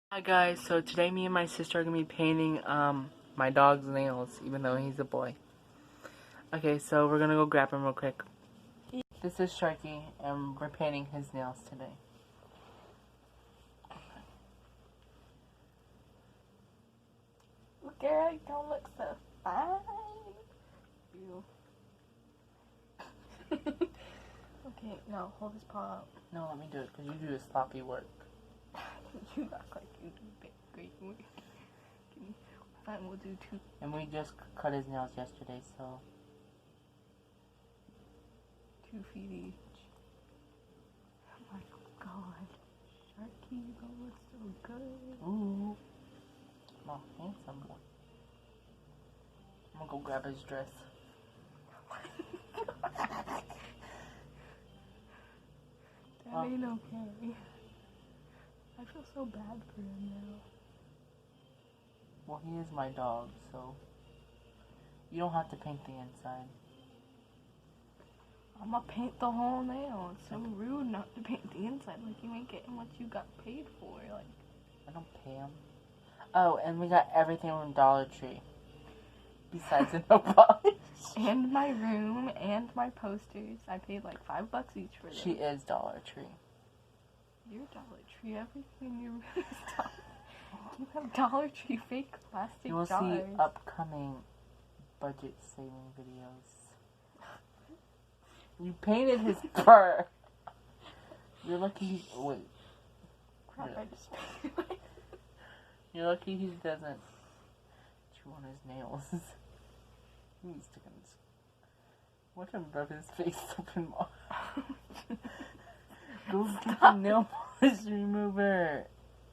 Hi guys, so today me and my sister are going to be painting my dog's nails, even though he's a boy. Okay, so we're going to go grab him real quick. This is Sharkey, and we're painting his nails today. Girl, you don't look so fine. You. Okay, no, hold his paw up. No, let me do it, because you do the sloppy work. You act like you do great work. Fine, we'll do two. And we just cut his nails yesterday, so... 2 feet each. Oh my god. Sharky, you don't look so good. Ooh. Oh, handsome boy. I'm going to go grab his dress. That ain't okay. I feel so bad for him now. Well, he is my dog, so... You don't have to paint the inside. I'm gonna paint the whole nail. It's so rude not to paint the inside. Like, you ain't getting what you got paid for. Like, I don't pay him. Oh, and we got everything from Dollar Tree. Besides the nail polish. And my room and my posters. I paid like $5 each for them. She is Dollar Tree. You're Dollar Tree. Everything in your room is Dollar Tree. You have Dollar Tree fake plastic You will jars. see upcoming budget saving videos. You painted his fur. You're lucky. Wait. Crap, Yeah. I just painted it. You're lucky he doesn't chew on his nails. He's sticking his. Watch him rub his face open more. Go get the nail polish remover.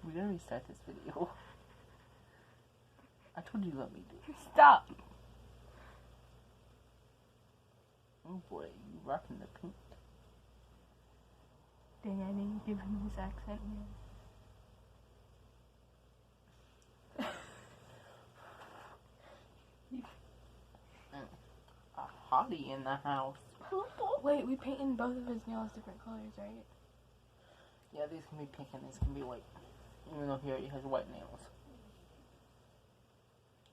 We gotta restart this video. I told you let me do it. Stop. Oh boy, you rocking the pink. Dang, I didn't give him his accent yet. A hottie in the house. Wait, we painted both of his nails different colors, right? Yeah, these can be pink and these can be white. Even though he already has white nails.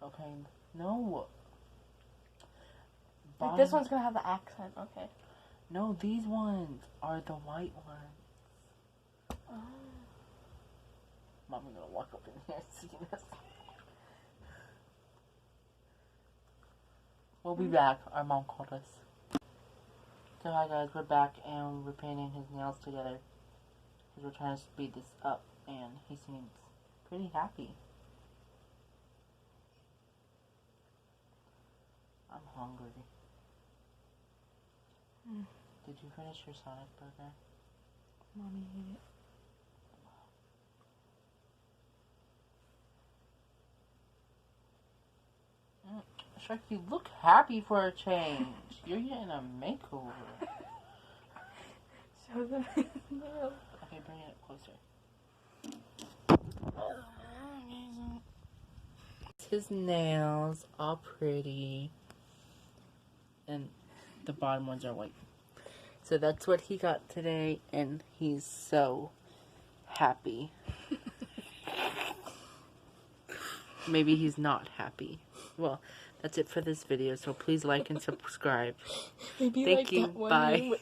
Okay, no. Like, this one's gonna have the accent, okay. No, these ones are the white ones. Oh. Mom's gonna walk up in here and see this. We'll be back. Our mom called us. So hi guys, we're back and we're painting his nails together. Because we're trying to speed this up and he seems pretty happy. I'm hungry. Did you finish your Sonic burger? Mommy ate it. Sharky, look happy for a change. You're getting a makeover. Show them his nails. Okay, bring it closer. His nails, all pretty. And the bottom ones are white. So that's what he got today, and he's so happy. Maybe he's not happy. Well, that's it for this video, so please like and subscribe. Maybe Thank like you, that one bye. year with